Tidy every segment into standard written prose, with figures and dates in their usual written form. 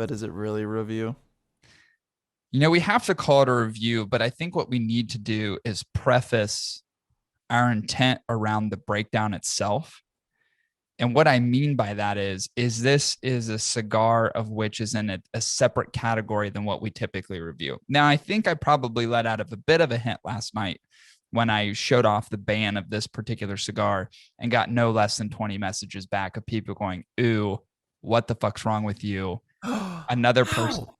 but is it really a review? We have to call it a review, but I think what we need to do is preface our intent around the breakdown itself. And what I mean by that is this is a cigar of which is in a separate category than what we typically review. Now, I think I probably let out of a bit of a hint last night when I showed off the ban of this particular cigar and got no less than 20 messages back of people going, "Ooh, what the fuck's wrong with you?" Another person How?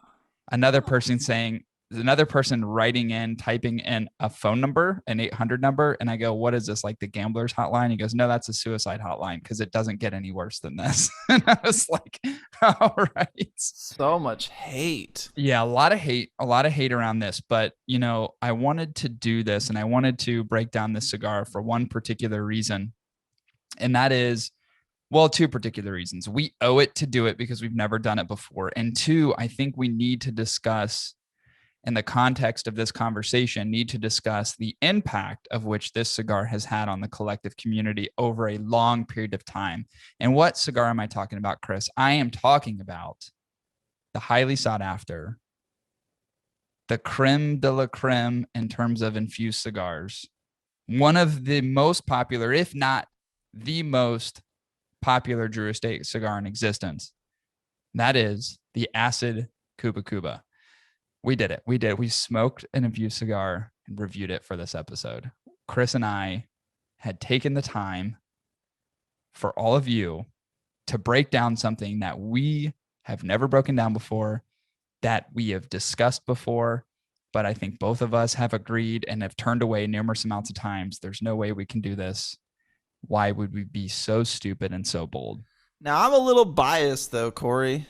another person saying another person writing in typing in a phone number, an 800 number, and I go, what is this, like the gambler's hotline? He goes, no, that's a suicide hotline because it doesn't get any worse than this. And I was like, all right. So much hate. Yeah, a lot of hate around this, but I wanted to do this and I wanted to break down this cigar for one particular reason, and that is, well, two particular reasons. We owe it to do it because we've never done it before, and two, I think we need to discuss, in the context of this conversation, need to discuss the impact of which this cigar has had on the collective community over a long period of time. And what cigar am I talking about, Chris? I am talking about the highly sought after, the creme de la creme in terms of infused cigars, one of the most popular, if not the most popular Drew Estate cigar in existence. That is the acid Kuba Kuba. We did it. We did. We smoked an infused cigar and reviewed it for this episode. Chris and I had taken the time for all of you to break down something that we have never broken down before, that we have discussed before, but I think both of us have agreed and have turned away numerous amounts of times. There's no way we can do this. Why would we be so stupid and so bold? Now, I'm a little biased, though, Corey,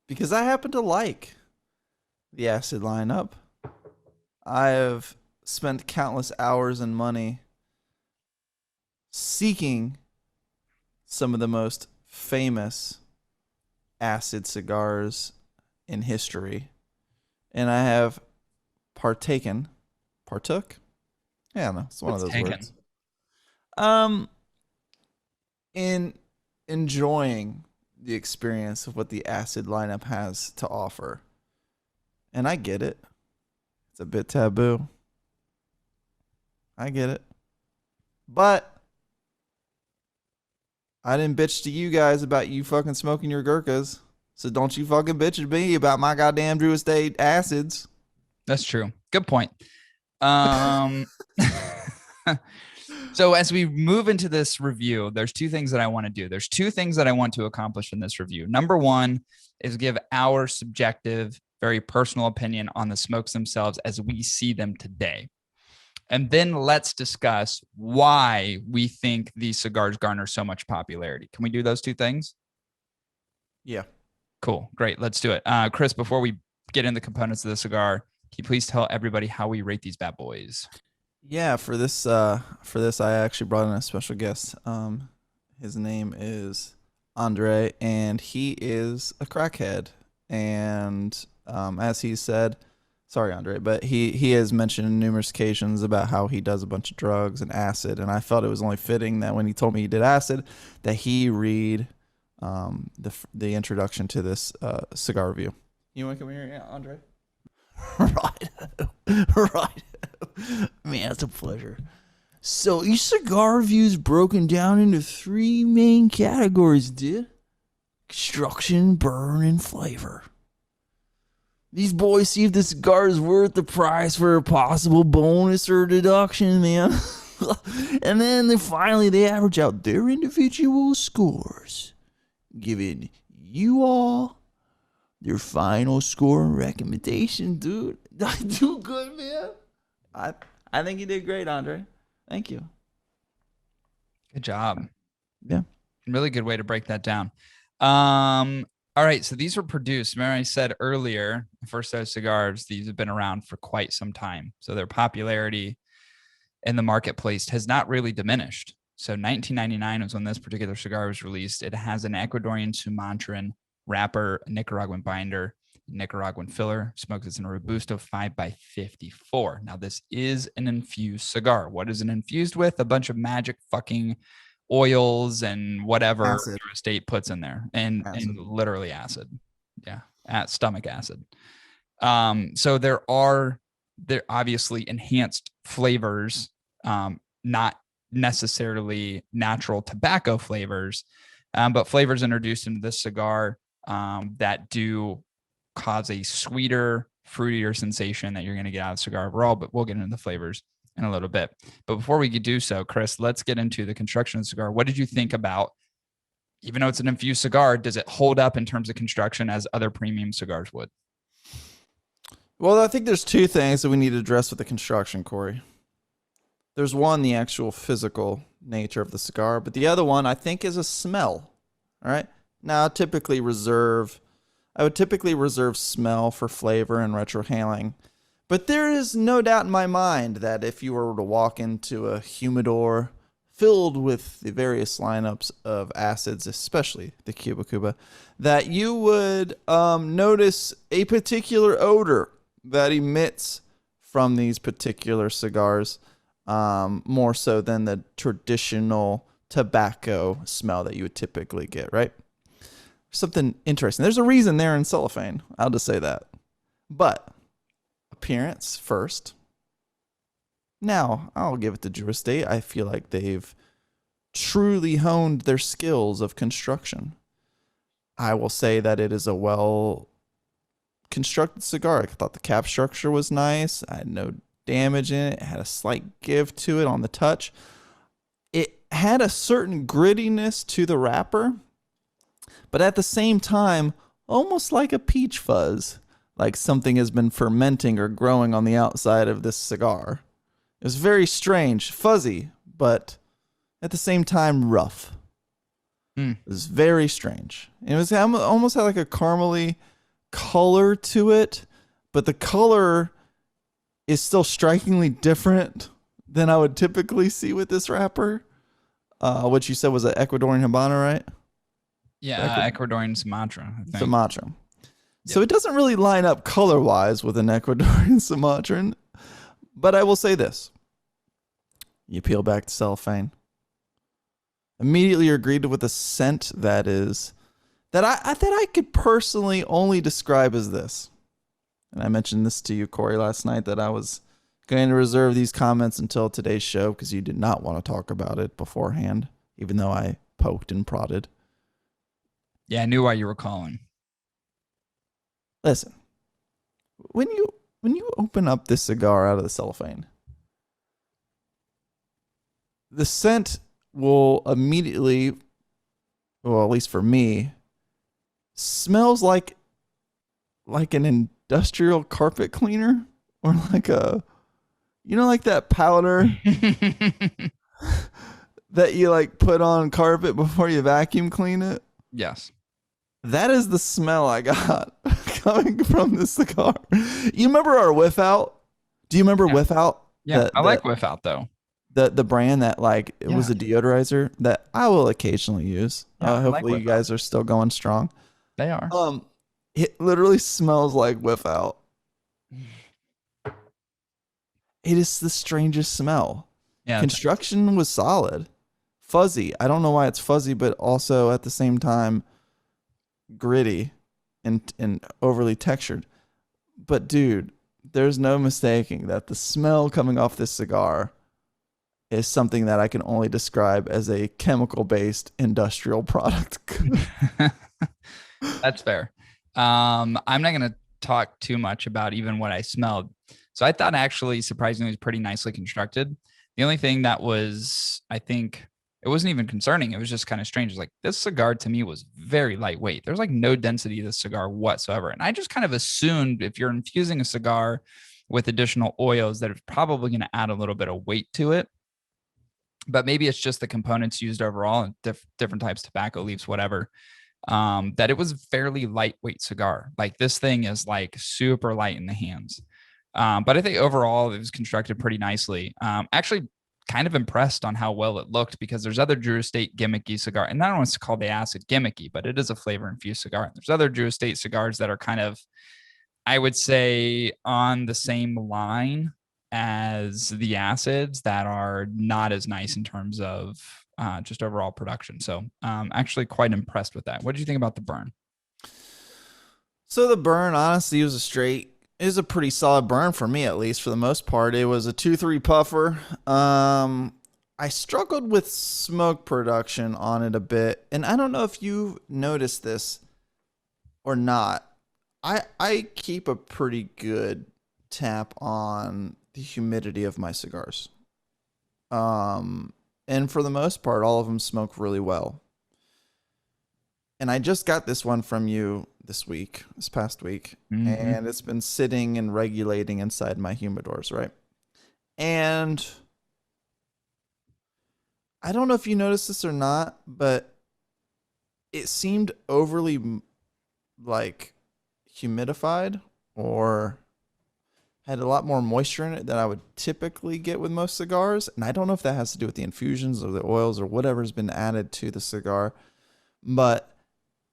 because I happen to like the acid lineup. I have spent countless hours and money seeking some of the most famous acid cigars in history, and I have partook. Yeah, no, it's one of those words. Um, in enjoying the experience of what the acid lineup has to offer. And I get it. It's a bit taboo. I get it. But I didn't bitch to you guys about you fucking smoking your Gurkhas. So don't you fucking bitch at me about my goddamn Drew Estate acids. That's true. Good point. Um, so as we move into this review, there's two things that I want to do. There's two things that I want to accomplish in this review. Number one is give our subjective, very personal opinion on the smokes themselves as we see them today. And then let's discuss why we think these cigars garner so much popularity. Can we do those two things? Yeah. Cool. Great. Let's do it. Chris, before we get in the components of the cigar, can you please tell everybody how we rate these bad boys? Yeah, for this I actually brought in a special guest. His name is Andre, and he is a crackhead. And as he said, sorry, Andre, but he has mentioned on numerous occasions about how he does a bunch of drugs and acid, and I felt it was only fitting that when he told me he did acid, that he read the introduction to this cigar review. You want to come here, yeah, Andre? Right. Right. Man, it's a pleasure. So each cigar review is broken down into three main categories, dude. Construction, burn, and flavor. These boys see if the cigar is worth the price for a possible bonus or deduction, man. And then they average out their individual scores, giving you all their final score and recommendation, dude. I do good, man. I think you did great, Andre. Thank you. Good job. Yeah. Really good way to break that down. All right. So these were produced. Remember I said earlier, first those cigars, these have been around for quite some time. So their popularity in the marketplace has not really diminished. So 1999 was when this particular cigar was released. It has an Ecuadorian Sumatran wrapper, Nicaraguan binder, Nicaraguan filler, smoked as in a Robusto 5x54. Now, this is an infused cigar. What is it infused with? A bunch of magic fucking oils and whatever Acid. your estate puts in there, and literally acid. Yeah. at stomach acid. So there obviously enhanced flavors, not necessarily natural tobacco flavors, but flavors introduced into this cigar that do cause a sweeter, fruitier sensation that you're going to get out of the cigar overall. But we'll get into the flavors in a little bit. But before we could do so, Chris, let's get into the construction of the cigar. What did you think about, even though it's an infused cigar, does it hold up in terms of construction as other premium cigars would? Well, I think there's two things that we need to address with the construction, Corey. There's one, the actual physical nature of the cigar, but the other one I think is a smell. All right. Now, I would typically reserve smell for flavor and retrohaling, but there is no doubt in my mind that if you were to walk into a humidor filled with the various lineups of acids, especially the Kuba Kuba, that you would notice a particular odor that emits from these particular cigars, more so than the traditional tobacco smell that you would typically get, right? Something interesting. There's a reason they're in cellophane. I'll just say that. But appearance first. Now, I'll give it to Drew Estate. I feel like they've truly honed their skills of construction. I will say that it is a well constructed cigar. I thought the cap structure was nice. I had no damage in it. It had a slight give to it on the touch. It had a certain grittiness to the wrapper, but at the same time, almost like a peach fuzz, like something has been fermenting or growing on the outside of this cigar. It was very strange, fuzzy, but at the same time rough. It was very strange. It was almost had like a caramely color to it, but the color is still strikingly different than I would typically see with this wrapper. What you said was an Ecuadorian Habano, right? Yeah, Ecuadorian Sumatra, I think. Sumatra. So it doesn't really line up color-wise with an Ecuadorian Sumatran, but I will say this. You peel back the cellophane. Immediately you're greeted with a scent that I could personally only describe as this. And I mentioned this to you, Corey, last night, that I was going to reserve these comments until today's show because you did not want to talk about it beforehand, even though I poked and prodded. Yeah, I knew why you were calling. Listen, when you open up this cigar out of the cellophane, the scent will immediately, well, at least for me, smells like an industrial carpet cleaner, or like like that powder that you like put on carpet before you vacuum clean it. Yes. That is the smell I got coming from this cigar. You remember our Whiff Out? Do you remember Whiff Out? Yeah, I like Whiff Out though. The brand that it was a deodorizer that I will occasionally use. Hopefully you guys are still going strong. They are. It literally smells like Whiff Out. It is the strangest smell. Yeah. Construction was solid. Fuzzy. I don't know why it's fuzzy, but also at the same time gritty and overly textured. But dude, there's no mistaking that the smell coming off this cigar is something that I can only describe as a chemical-based industrial product. That's fair. I'm not going to talk too much about even what I smelled. So I thought actually surprisingly was pretty nicely constructed. The only thing that was, I think, it wasn't even concerning. It was just kind of strange. It's like this cigar to me was very lightweight. There's like no density to this cigar whatsoever. And I just kind of assumed if you're infusing a cigar with additional oils that it's probably going to add a little bit of weight to it. But maybe it's just the components used overall and different types of tobacco leaves, whatever. That it was a fairly lightweight cigar. Like this thing is like super light in the hands. But I think overall it was constructed pretty nicely. Actually kind of impressed on how well it looked because there's other Drew Estate gimmicky cigar, and I don't want to call the acid gimmicky, but it is a flavor infused cigar. There's other Drew Estate cigars that are kind of, I would say, on the same line as the acids that are not as nice in terms of just overall production. So actually quite impressed with that. What did you think about the burn? So the burn, honestly, is a pretty solid burn for me, at least for the most part. It was a 2-3 puffer. I struggled with smoke production on it a bit, and I don't know if you noticed this or not. I keep a pretty good tap on the humidity of my cigars. And for the most part, all of them smoke really well. And I just got this one from you this past week, and it's been sitting and regulating inside my humidors, right? And I don't know if you noticed this or not, but it seemed overly like humidified or had a lot more moisture in it than I would typically get with most cigars. And I don't know if that has to do with the infusions or the oils or whatever's been added to the cigar. But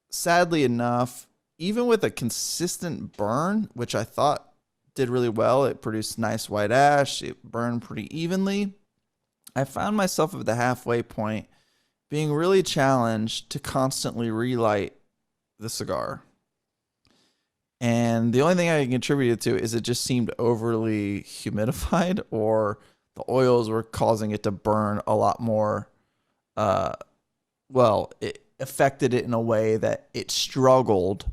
sadly enough, even with a consistent burn, which I thought did really well, it produced nice white ash, it burned pretty evenly. I found myself at the halfway point being really challenged to constantly relight the cigar. And the only thing I can contribute it to is it just seemed overly humidified, or the oils were causing it to burn a lot more. It affected it in a way that it struggled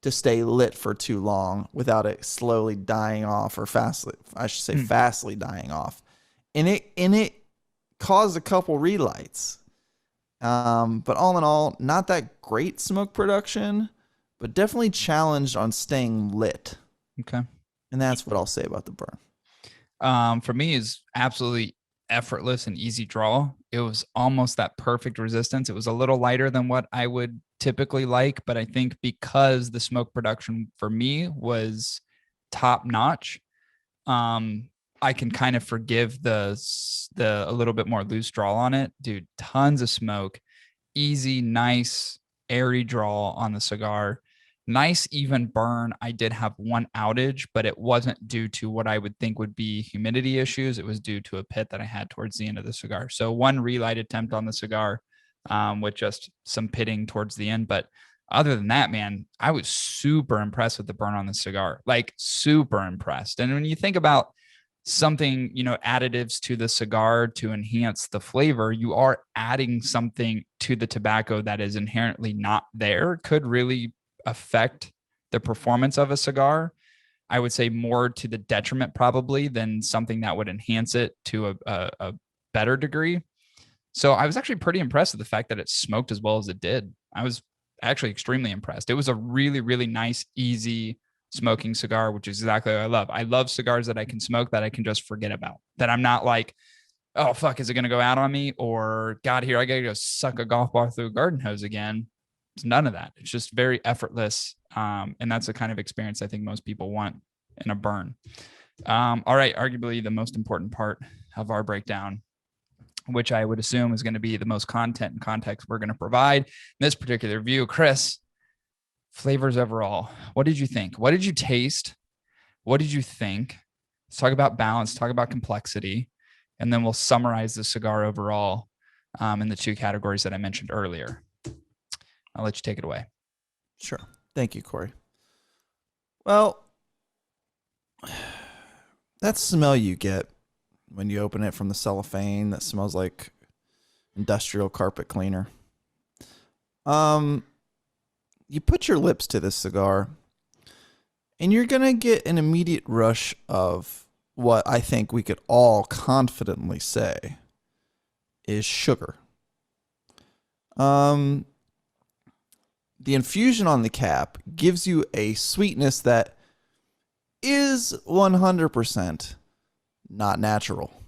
to stay lit for too long without it slowly dying off, or fastly dying off. And it caused a couple relights. But all in all, not that great smoke production, but definitely challenged on staying lit. Okay. And that's what I'll say about the burn. For me, is absolutely effortless and easy draw. It was almost that perfect resistance. It was a little lighter than what I would typically like, but I think because the smoke production for me was top notch, I can kind of forgive the a little bit more loose draw on it. Dude, tons of smoke, easy, nice, airy draw on the cigar. Nice even burn. I did have one outage, but it wasn't due to what I would think would be humidity issues. It was due to a pit that I had towards the end of the cigar. So one relight attempt on the cigar, with just some pitting towards the end. But other than that, man, I was super impressed with the burn on the cigar, like super impressed. And when you think about something, additives to the cigar to enhance the flavor, you are adding something to the tobacco that is inherently not there, could really affect the performance of a cigar. I would say more to the detriment probably than something that would enhance it to a better degree. So I was actually pretty impressed with the fact that it smoked as well as it did. I was actually extremely impressed. It was a really, really nice, easy smoking cigar, which is exactly what I love. I love cigars that I can smoke, that I can just forget about, that I'm not like, oh, fuck, is it going to go out on me? Or God, here, I got to go suck a golf ball through a garden hose again. It's none of that. It's just very effortless. And that's the kind of experience I think most people want in a burn. All right. Arguably the most important part of our breakdown, which I would assume is going to be the most content and context we're going to provide in this particular review. Chris, flavors overall. What did you think? What did you taste? What did you think? Let's talk about balance, talk about complexity, and then we'll summarize the cigar overall in the two categories that I mentioned earlier. I'll let you take it away. Sure. Thank you, Corey. Well, that smell you get when you open it from the cellophane that smells like industrial carpet cleaner. You put your lips to this cigar, and you're going to get an immediate rush of what I think we could all confidently say is sugar. The infusion on the cap gives you a sweetness that is 100% not natural.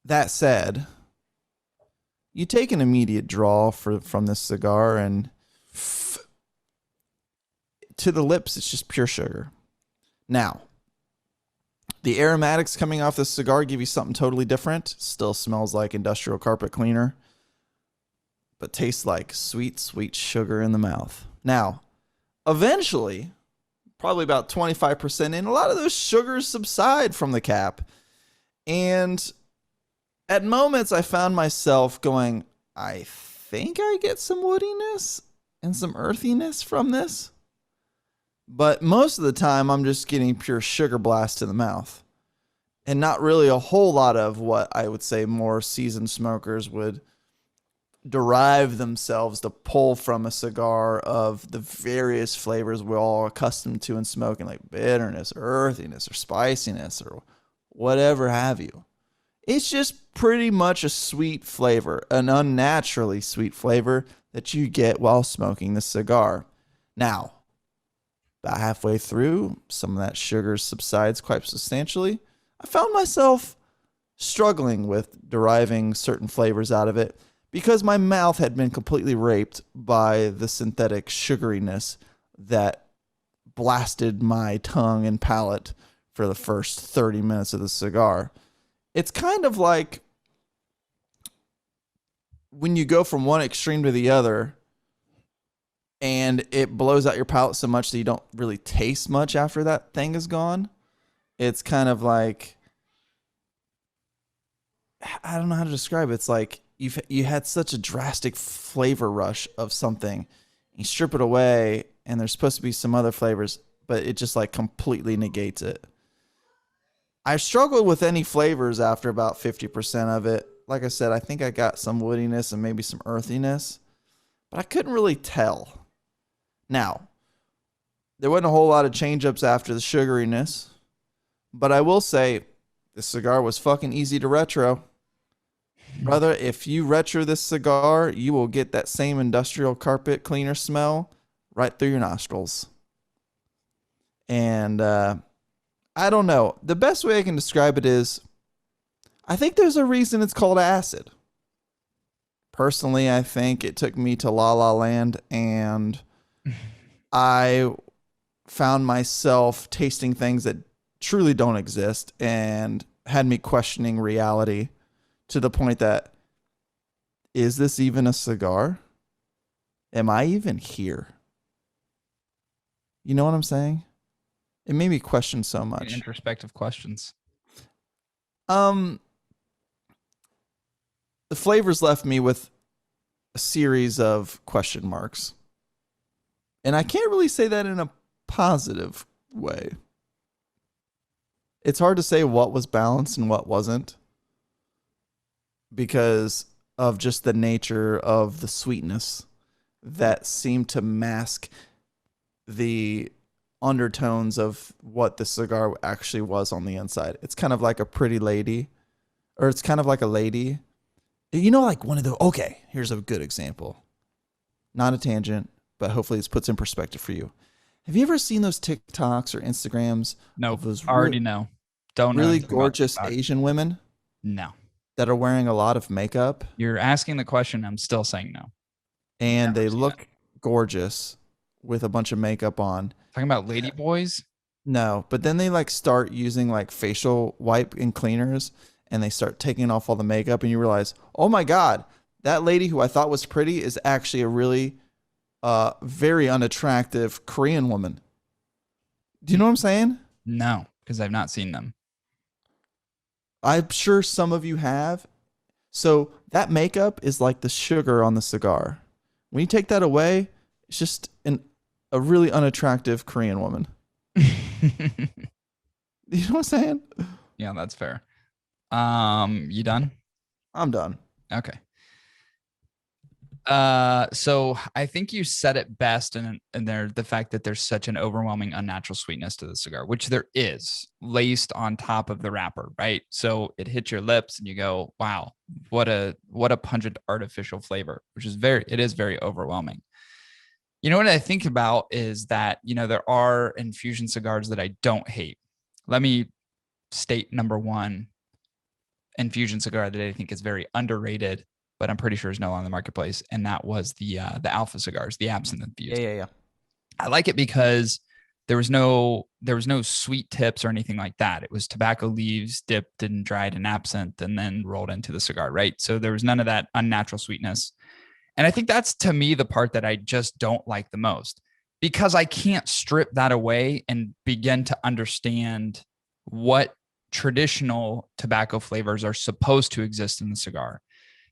That said, you take an immediate draw from this cigar, and to the lips, it's just pure sugar. Now, the aromatics coming off this cigar give you something totally different. Still smells like industrial carpet cleaner, but tastes like sweet, sweet sugar in the mouth. Now, eventually, probably about 25% in, a lot of those sugars subside from the cap. And at moments, I found myself going, I think I get some woodiness and some earthiness from this. But most of the time, I'm just getting pure sugar blast to the mouth, and not really a whole lot of what I would say more seasoned smokers would derive themselves to pull from a cigar of the various flavors we're all accustomed to in smoking, like bitterness, or earthiness, or spiciness, or whatever have you. It's just pretty much a sweet flavor, an unnaturally sweet flavor that you get while smoking the cigar. Now, about halfway through, some of that sugar subsides quite substantially. I found myself struggling with deriving certain flavors out of it because my mouth had been completely raped by the synthetic sugariness that blasted my tongue and palate for the first 30 minutes of the cigar. It's kind of like when you go from one extreme to the other and it blows out your palate so much that you don't really taste much after that thing is gone. It's kind of like, I don't know how to describe it. It's like you had such a drastic flavor rush of something. You strip it away and there's supposed to be some other flavors, but it just like completely negates it. I struggled with any flavors after about 50% of it. Like I said, I think I got some woodiness and maybe some earthiness, but I couldn't really tell. Now, there wasn't a whole lot of change-ups after the sugariness, but I will say this cigar was fucking easy to retro. Brother, if you retro this cigar, you will get that same industrial carpet cleaner smell right through your nostrils. And I don't know. The best way I can describe it is I think there's a reason it's called acid. Personally, I think it took me to La La Land and I found myself tasting things that truly don't exist and had me questioning reality to the point that, is this even a cigar? Am I even here? You know what I'm saying? It made me question so much. Introspective questions. The flavors left me with a series of question marks. And I can't really say that in a positive way. It's hard to say what was balanced and what wasn't because of just the nature of the sweetness that seemed to mask the undertones of what the cigar actually was on the inside. It's kind of like a pretty lady, or it's kind of like a lady. You know, like one of the, okay, here's a good example. Not a tangent, but hopefully this puts in perspective for you. Have you ever seen those TikToks or Instagrams? No, those already know. Don't know really anything about gorgeous TikTok. Asian women No. that are wearing a lot of makeup You're asking the question. I'm still saying no. and Never they seen look gorgeous with a bunch of makeup on. Talking about lady boys? No, but then they like start using like facial wipe and cleaners and they start taking off all the makeup and you realize, oh my God, that lady who I thought was pretty is actually a really very unattractive Korean woman. Do you know what I'm saying? No, because I've not seen them. I'm sure some of you have. So that makeup is like the sugar on the cigar. When you take that away, it's just a really unattractive Korean woman. You know what I'm saying? Yeah, that's fair. You done? I'm done. Okay. So I think you said it best in there, the fact that there's such an overwhelming unnatural sweetness to the cigar, which there is, laced on top of the wrapper, right? So it hits your lips and you go, wow, what a pungent artificial flavor, which is it is very overwhelming. You know what I think about is that, there are infusion cigars that I don't hate. Let me state number one infusion cigar that I think is very underrated, but I'm pretty sure is no longer in the marketplace. And that was the Alpha cigars, the absinthe infused. Yeah. I like it because there was no sweet tips or anything like that. It was tobacco leaves dipped and dried in absinthe and then rolled into the cigar, right? So there was none of that unnatural sweetness. And I think that's, to me, the part that I just don't like the most, because I can't strip that away and begin to understand what traditional tobacco flavors are supposed to exist in the cigar,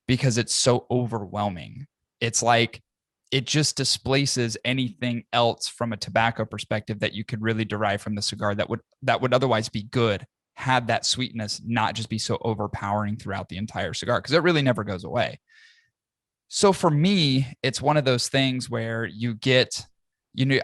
because it's so overwhelming. It's like it just displaces anything else from a tobacco perspective that you could really derive from the cigar that would otherwise be good, had that sweetness not just be so overpowering throughout the entire cigar, because it really never goes away. So for me, it's one of those things where you get,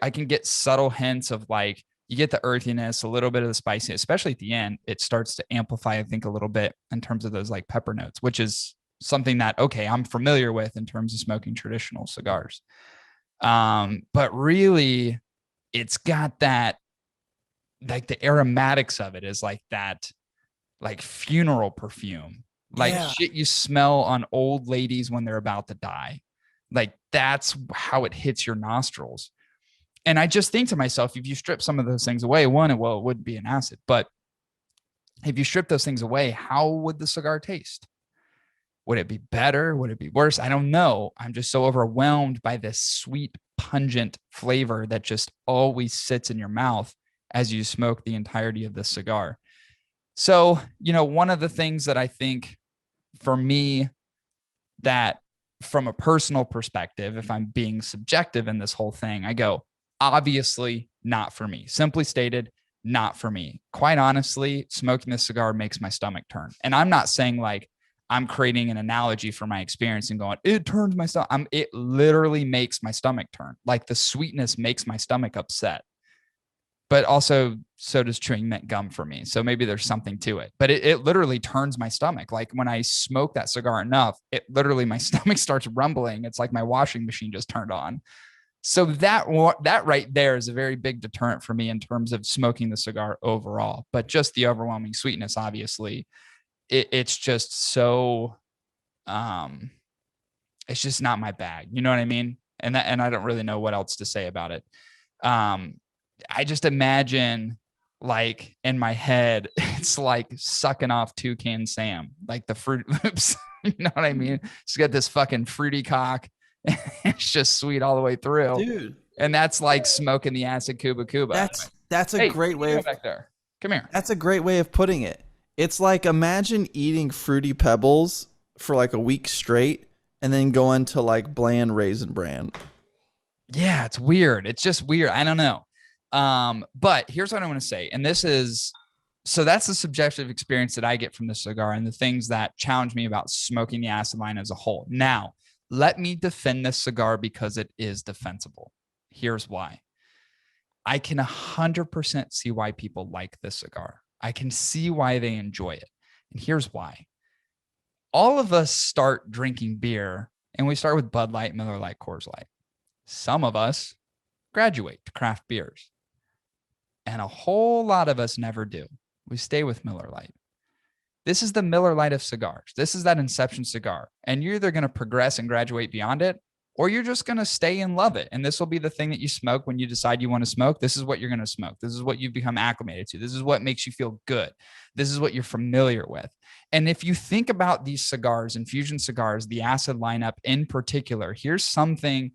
I can get subtle hints of like, you get the earthiness, a little bit of the spicy, especially at the end. It starts to amplify, I think, a little bit in terms of those like pepper notes, which is something that, okay, I'm familiar with in terms of smoking traditional cigars. But really, it's got that, like the aromatics of it is like that, like funeral perfume, like shit you smell on old ladies when they're about to die. Like that's how it hits your nostrils. And I just think to myself, if you strip some of those things away, one, it would be an acid, but if you strip those things away, how would the cigar taste? Would it be better? Would it be worse? I don't know. I'm just so overwhelmed by this sweet, pungent flavor that just always sits in your mouth as you smoke the entirety of the cigar. So, one of the things that I think for me, that from a personal perspective, if I'm being subjective in this whole thing, I go, obviously not for me. Simply stated, not for me. Quite honestly, smoking this cigar makes my stomach turn. And I'm not saying like I'm creating an analogy for my experience and going, it turns my stomach. It literally makes my stomach turn. Like the sweetness makes my stomach upset. But also, so does chewing mint gum for me. So maybe there's something to it. But it literally turns my stomach. Like when I smoke that cigar enough, it literally, my stomach starts rumbling. It's like my washing machine just turned on. So that right there is a very big deterrent for me in terms of smoking the cigar overall. But just the overwhelming sweetness, obviously, it's just so, it's just not my bag. You know what I mean? And I don't really know what else to say about it. I just imagine like in my head, it's like sucking off Toucan Sam, like the Fruit Loops. You know what I mean? She's got this fucking fruity cock. It's just sweet all the way through. Dude. And that's like smoking the acid Kuba Kuba. That's a great way of back there. Come here. That's a great way of putting it. It's like imagine eating Fruity Pebbles for like a week straight and then going to like bland Raisin Bran. Yeah, it's weird. It's just weird. I don't know. But here's what I want to say. And this is, so that's the subjective experience that I get from the cigar and the things that challenge me about smoking the acid line as a whole. Now, let me defend this cigar because it is defensible. Here's why. I can 100% see why people like this cigar. I can see why they enjoy it. And here's why. All of us start drinking beer and we start with Bud Light, Miller Lite, Coors Light. Some of us graduate to craft beers. And a whole lot of us never do. We stay with Miller Lite. This is the Miller Lite of cigars. This is that inception cigar. And you're either going to progress and graduate beyond it, or you're just going to stay and love it. And this will be the thing that you smoke when you decide you want to smoke. This is what you're going to smoke. This is what you've become acclimated to. This is what makes you feel good. This is what you're familiar with. And if you think about these cigars, infusion cigars, the acid lineup in particular, here's something,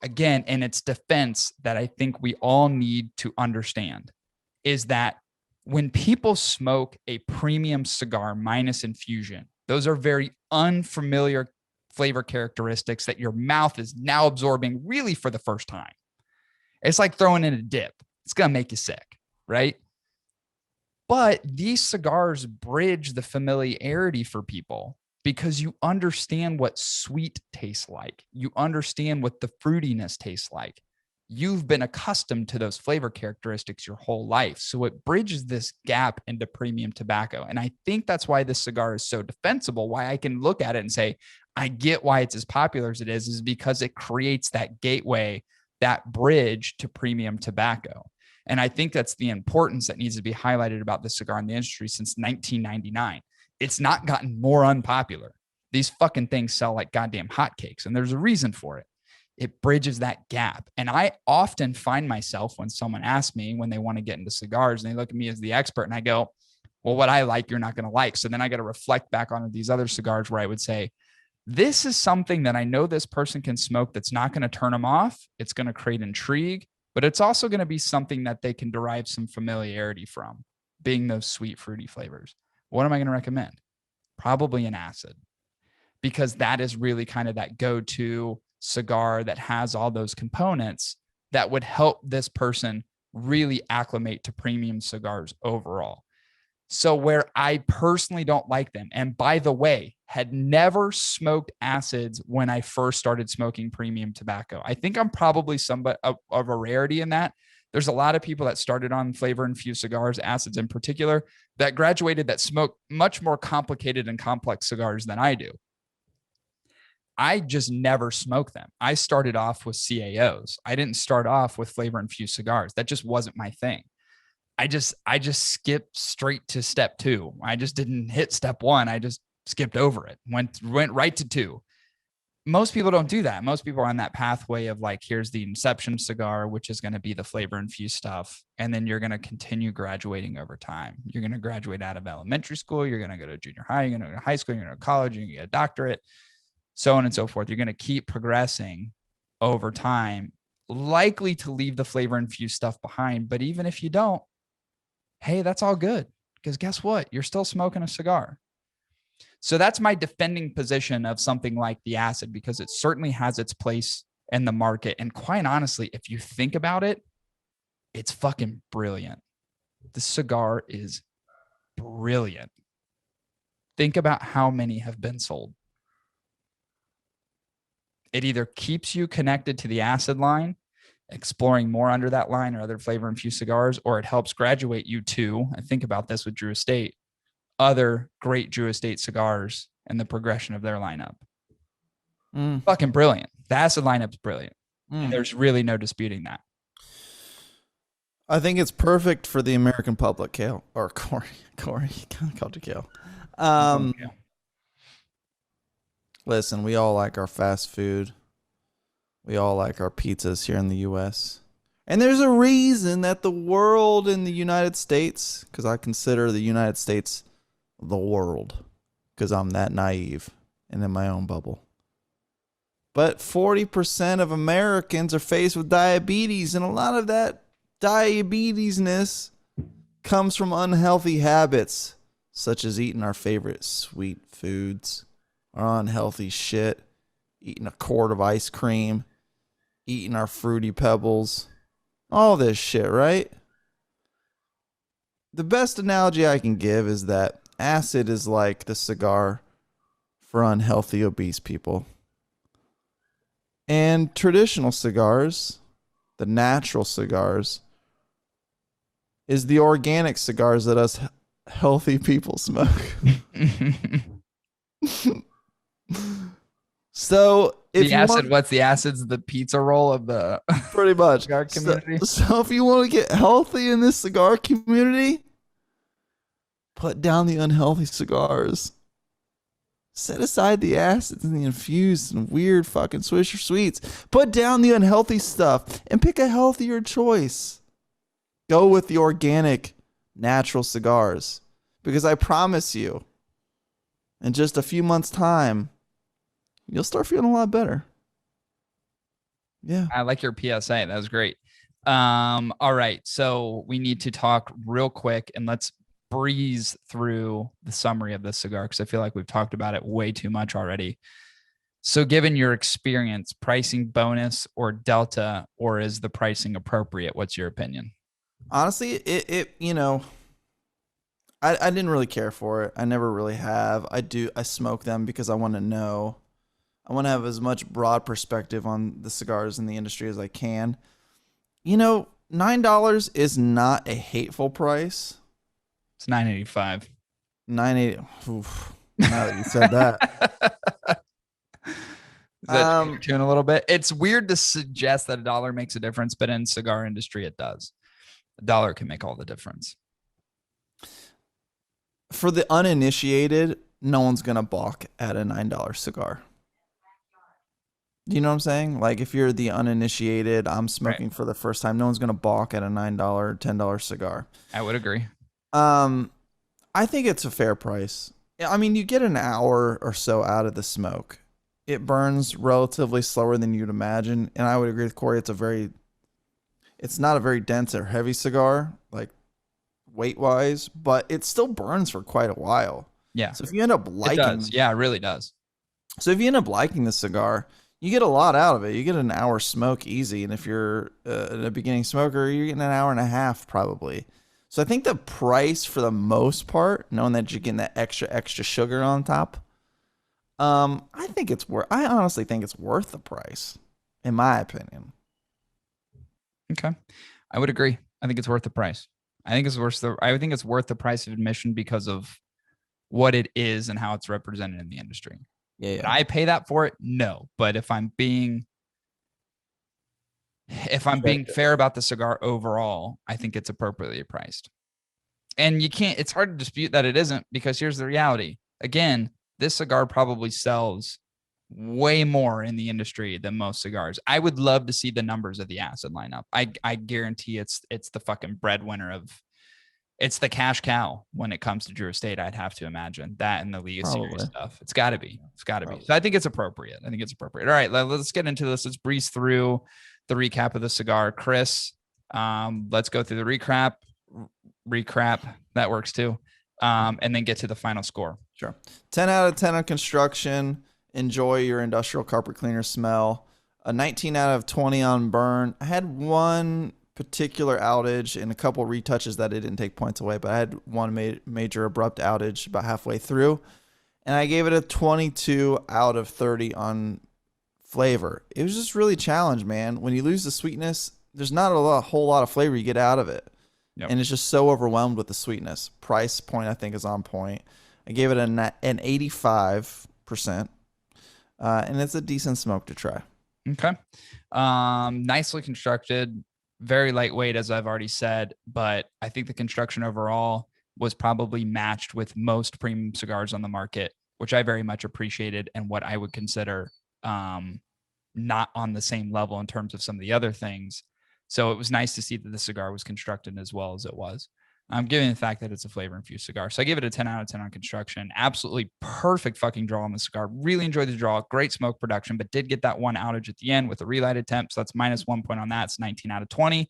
again, in its defense, that I think we all need to understand is that when people smoke a premium cigar minus infusion, those are very unfamiliar flavor characteristics that your mouth is now absorbing really for the first time. It's like throwing in a dip. It's going to make you sick, right? But these cigars bridge the familiarity for people because you understand what sweet tastes like. You understand what the fruitiness tastes like. You've been accustomed to those flavor characteristics your whole life. So it bridges this gap into premium tobacco. And I think that's why this cigar is so defensible, why I can look at it and say, I get why it's as popular as it is because it creates that gateway, that bridge to premium tobacco. And I think that's the importance that needs to be highlighted about this cigar in the industry since 1999. It's not gotten more unpopular. These fucking things sell like goddamn hotcakes, and there's a reason for it. It bridges that gap. And I often find myself when someone asks me when they want to get into cigars and they look at me as the expert and I go, well, what I like, you're not going to like. So then I got to reflect back on these other cigars where I would say, this is something that I know this person can smoke that's not going to turn them off. It's going to create intrigue, but it's also going to be something that they can derive some familiarity from, being those sweet, fruity flavors. What am I going to recommend? Probably an acid, because that is really kind of that go-to cigar that has all those components that would help this person really acclimate to premium cigars overall. So where I personally don't like them, and by the way, had never smoked acids when I first started smoking premium tobacco. I think I'm probably somewhat of a rarity in that. There's a lot of people that started on flavor infused cigars, acids in particular, that graduated that smoke much more complicated and complex cigars than I do. I just never smoked them. I started off with CAOs. I didn't start off with flavor infused cigars. That just wasn't my thing. I just skipped straight to step 2. I just didn't hit step 1. I just skipped over it. Went right to 2. Most people don't do that. Most people are on that pathway of like, here's the inception cigar, which is going to be the flavor infused stuff. And then you're going to continue graduating over time. You're going to graduate out of elementary school. You're going to go to junior high. You're going to go to high school. You're going to go to college. You're going to get a doctorate, so on and so forth. You're going to keep progressing over time, likely to leave the flavor infused stuff behind. But even if you don't, hey, that's all good, because guess what? You're still smoking a cigar. So that's my defending position of something like the acid, because it certainly has its place in the market. And quite honestly, if you think about it, it's fucking brilliant. The cigar is brilliant. Think about how many have been sold. It either keeps you connected to the acid line, exploring more under that line or other flavor infused cigars, or it helps graduate you to, and think about this with Drew Estate, other great Drew Estate cigars and the progression of their lineup. Fucking brilliant. The acid lineup's brilliant. There's really no disputing that. I think it's perfect for the American public, Kale, or Corey, called you Kale. Listen, we all like our fast food. We all like our pizzas here in the U.S. And there's a reason that the world in the United States, because I consider the United States the world, because I'm that naive and in my own bubble. But 40% of Americans are faced with diabetes, and a lot of that diabetesness comes from unhealthy habits, such as eating our favorite sweet foods, our unhealthy shit, eating a quart of ice cream, eating our Fruity Pebbles, all this shit, right? The best analogy I can give is that acid is like the cigar for unhealthy, obese people. And traditional cigars, the natural cigars, is the organic cigars that us healthy people smoke. So if the acid, what's the acid's the pizza roll of the pretty much cigar community. So if you want to get healthy in this cigar community, put down the unhealthy cigars. Set aside the acids and the infused and weird fucking Swisher Sweets. Put down the unhealthy stuff and pick a healthier choice. Go with the organic, natural cigars. Because I promise you, in just a few months' time, you'll start feeling a lot better. Yeah. I like your PSA. That was great. All right. So we need to talk real quick, and let's breeze through the summary of this cigar, because I feel like we've talked about it way too much already. So given your experience, pricing bonus or delta, or is the pricing appropriate? What's your opinion? Honestly, it you know, I didn't really care for it. I never really have. I smoke them because I want to know. I want to have as much broad perspective on the cigars in the industry as I can. You know, $9 is not a hateful price. It's $9.85. $9.80. Oof, now that you said that. Is that your tune a little bit? It's weird to suggest that $1 makes a difference, but in cigar industry, it does. $1 can make all the difference. For the uninitiated, no one's going to balk at a $9 cigar. Do you know what I'm saying? Like, if you're the uninitiated, I'm smoking for the first time, no one's going to balk at a $9, $10 cigar. I would agree. I think it's a fair price. I mean, you get an hour or so out of the smoke. It burns relatively slower than you'd imagine. And I would agree with Corey. It's not a very dense or heavy cigar, like weight wise, but it still burns for quite a while. Yeah. So if you end up liking it does. Yeah, it really does. So if you end up liking the cigar, You get a lot out of it. You get an hour smoke easy, and if you're a beginning smoker, you're getting an hour and a half probably. So I think the price for the most part, knowing that you're getting that extra sugar on top, I think it's worth. I honestly think it's worth the price, in my opinion. Okay. I would agree. I think it's worth the price. I think it's worth the price of admission because of what it is and how it's represented in the industry. Yeah, Would I pay that for it? No. But if I'm being fair about the cigar overall, I think it's appropriately priced. And it's hard to dispute that it isn't, because here's the reality. Again, this cigar probably sells way more in the industry than most cigars. I would love to see the numbers of the acid lineup. I guarantee it's the fucking breadwinner it's the cash cow when it comes to Drew Estate. I'd have to imagine that and the Liga series stuff. It's got to be. So I think it's appropriate. All right, let's get into this. Let's breeze through the recap of the cigar. Chris, let's go through the recap. That works too. And then get to the final score. Sure. 10 out of 10 on construction. Enjoy your industrial carpet cleaner smell. A 19 out of 20 on burn. I had one particular outage and a couple retouches that it didn't take points away, but I had one major abrupt outage about halfway through, and I gave it a 22 out of 30 on flavor. It was just really challenged, man. When you lose the sweetness, there's not a whole lot of flavor you get out of it. Yep. And it's just so overwhelmed with the sweetness. Price point, I think, is on point. I gave it an 85%. And it's a decent smoke to try. Okay. Nicely constructed, very lightweight, as I've already said, but I think the construction overall was probably matched with most premium cigars on the market, which I very much appreciated, and what I would consider not on the same level in terms of some of the other things. So it was nice to see that the cigar was constructed as well as it was. Given the fact that it's a flavor infused cigar. So I give it a 10 out of 10 on construction. Absolutely perfect fucking draw on the cigar. Really enjoyed the draw. Great smoke production, but did get that one outage at the end with a relighted temp. So that's minus 1 point on that. It's 19 out of 20.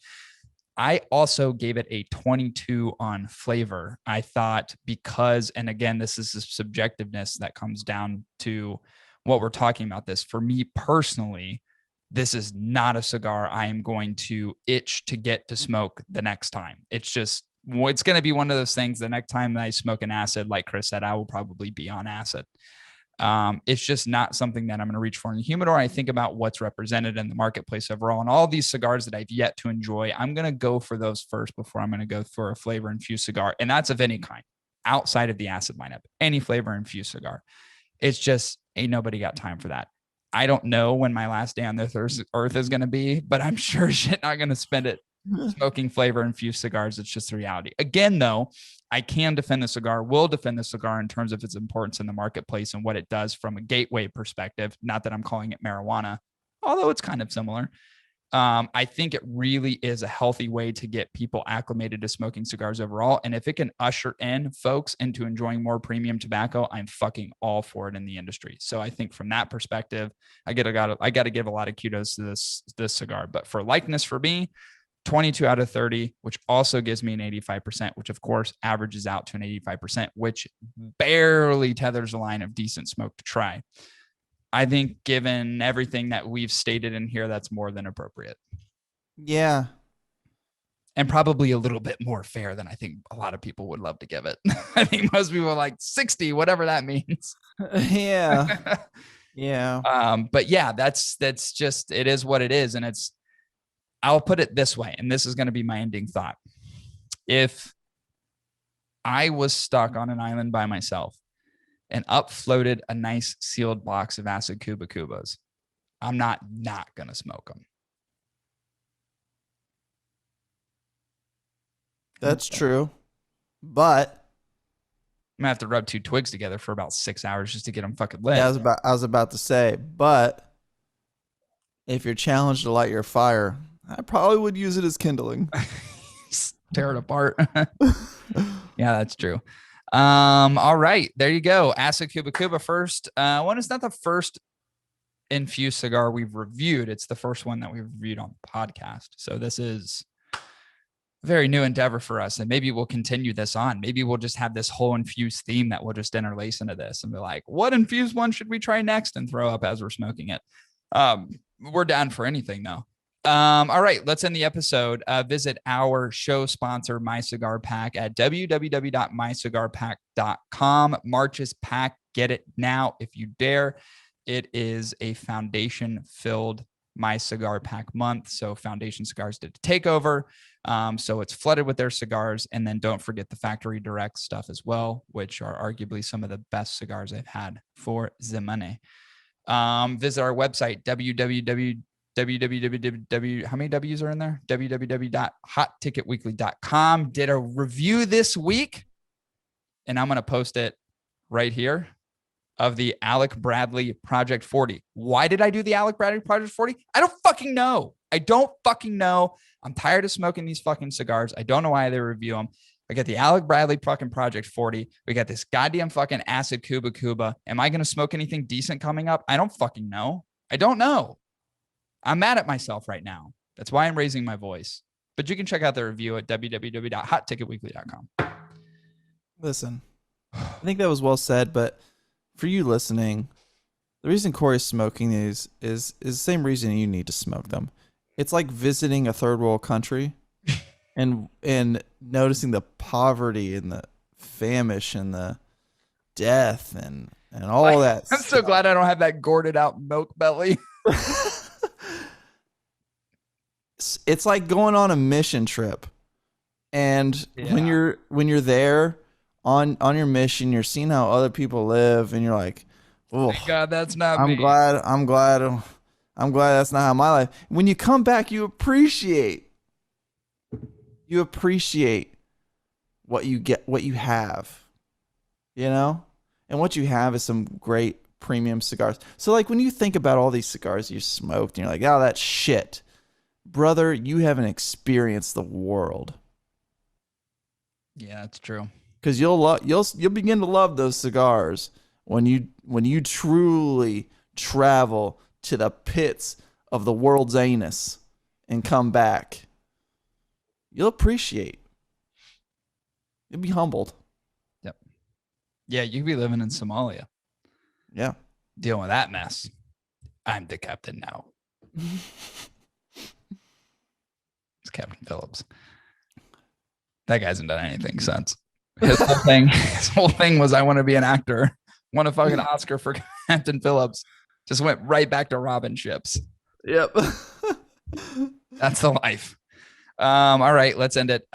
I also gave it a 22 on flavor. I thought because, and again, this is the subjectiveness that comes down to what we're talking about this. For me personally, this is not a cigar I am going to itch to get to smoke the next time. It's going to be one of those things. The next time I smoke an acid, like Chris said, I will probably be on acid. It's just not something that I'm going to reach for in the humidor. I think about what's represented in the marketplace overall, and all these cigars that I've yet to enjoy, I'm going to go for those first before I'm going to go for a flavor infused cigar. And that's of any kind outside of the acid lineup, any flavor infused cigar. It's just ain't nobody got time for that. I don't know when my last day on this earth is going to be, but I'm sure shit not going to spend it smoking flavor infused cigars. It's just the reality. Again, though, I can defend the cigar, will defend the cigar in terms of its importance in the marketplace and what it does from a gateway perspective. Not that I'm calling it marijuana, although it's kind of similar. I think it really is a healthy way to get people acclimated to smoking cigars overall. And if it can usher in folks into enjoying more premium tobacco, I'm fucking all for it in the industry. So I think from that perspective, I got to give a lot of kudos to this cigar. But for likeness for me, 22 out of 30, which also gives me an 85%, which of course averages out to an 85%, which barely tethers the line of decent smoke to try. I think given everything that we've stated in here, that's more than appropriate. Yeah. And probably a little bit more fair than I think a lot of people would love to give it. I think most people are like 60, whatever that means. Yeah. Yeah. But yeah, that's just, it is what it is. And I'll put it this way, and this is going to be my ending thought. If I was stuck on an island by myself and upfloated a nice sealed box of acid Kuba Kubas, I'm not going to smoke them. That's true. But I'm going to have to rub 2 twigs together for about 6 hours just to get them fucking lit. Yeah, I was about to say, but if you're challenged to light your fire, I probably would use it as kindling. Tear it apart. Yeah, that's true. All right, there you go. Acid Kuba Kuba first. One is not the first infused cigar we've reviewed. It's the first one that we've reviewed on the podcast. So this is a very new endeavor for us. And maybe we'll continue this on. Maybe we'll just have this whole infused theme that we'll just interlace into this and be like, what infused one should we try next, and throw up as we're smoking it. We're down for anything though. All right, let's end the episode. Visit our show sponsor, My Cigar Pack, at www.mycigarpack.com. March's Pack. Get it now if you dare. It is a foundation-filled My Cigar Pack month. So Foundation Cigars did a takeover. So it's flooded with their cigars. And then don't forget the factory direct stuff as well, which are arguably some of the best cigars I've had for the money. Visit our website, www. How many W's are in there? www.hotticketweekly.com. Did a review this week, and I'm going to post it right here, of the Alec Bradley Project 40. Why did I do the Alec Bradley Project 40? I don't fucking know. I'm tired of smoking these fucking cigars. I don't know why they review them. I got the Alec Bradley fucking Project 40. We got this goddamn fucking acid Kuba Kuba. Am I going to smoke anything decent coming up? I don't fucking know. I don't know. I'm mad at myself right now. That's why I'm raising my voice. But you can check out the review at www.hotticketweekly.com. Listen, I think that was well said, but for you listening, the reason Corey's smoking these is the same reason you need to smoke them. It's like visiting a third world country and noticing the poverty and the famish and the death and all that. I'm so glad I don't have that gourded out milk belly. It's like going on a mission trip, and when you're there on your mission, you're seeing how other people live, and you're like, oh God, that's not I'm me. glad that's not how my life. When you come back, you appreciate what you get, what you have, and what you have is some great premium cigars. So like when you think about all these cigars you smoked and you're like, oh, that's shit, brother, you haven't experienced the world. Yeah, that's true. Because you'll begin to love those cigars when you truly travel to the pits of the world's anus and come back. You'll appreciate. You'll be humbled. Yep. Yeah, you could be living in Somalia. Yeah. Dealing with that mess. I'm the captain now. It's Captain Phillips. That guy hasn't done anything since. His whole thing was, I want to be an actor. Won a fucking Oscar for Captain Phillips. Just went right back to robbing ships. Yep. That's the life. All right, let's end it.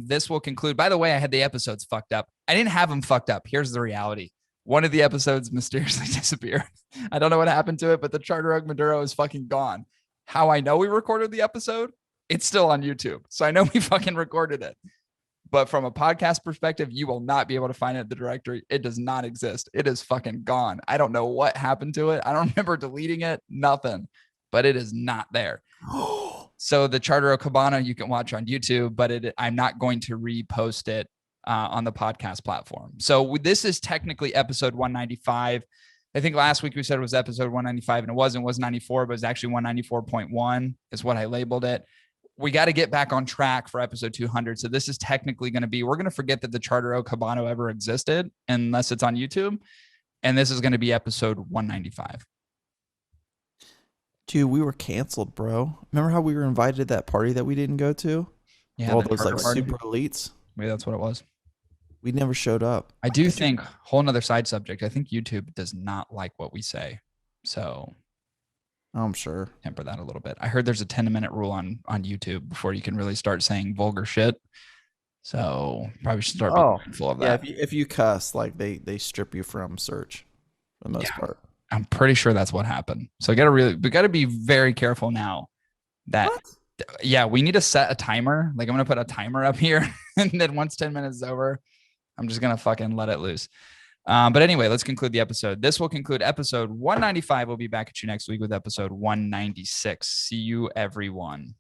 This will conclude. By the way, I had the episodes fucked up. I didn't have them fucked up. Here's the reality. One of the episodes mysteriously disappeared. I don't know what happened to it, but the Charter Oak Maduro is fucking gone. How I know we recorded the episode? It's still on YouTube. So I know we fucking recorded it. But from a podcast perspective, you will not be able to find it in the directory. It does not exist. It is fucking gone. I don't know what happened to it. I don't remember deleting it. Nothing. But it is not there. So the Charter Oak Cabana you can watch on YouTube, but I'm not going to repost it on the podcast platform. So this is technically episode 195. I think last week we said it was episode 195, and it wasn't. It was 94, but it's actually 194.1 is what I labeled it. We got to get back on track for episode 200. So this is technically going to be, we're going to forget that the Charter Oak Habano ever existed unless it's on YouTube. And this is going to be episode 195. Dude, we were canceled, bro. Remember how we were invited to that party that we didn't go to? Yeah. All those like super elites. Maybe that's what it was. We never showed up. I do think, whole nother side subject, I think YouTube does not like what we say. So I'm sure. Temper that a little bit. I heard there's a 10-minute rule on YouTube before you can really start saying vulgar shit. So probably should start being mindful of that. Yeah, if you cuss, like they strip you from search for the most part. I'm pretty sure that's what happened. So we got to be very careful now that, we need to set a timer. Like I'm going to put a timer up here and then once 10 minutes is over, I'm just going to fucking let it loose. But anyway, let's conclude the episode. This will conclude episode 195. We'll be back at you next week with episode 196. See you, everyone.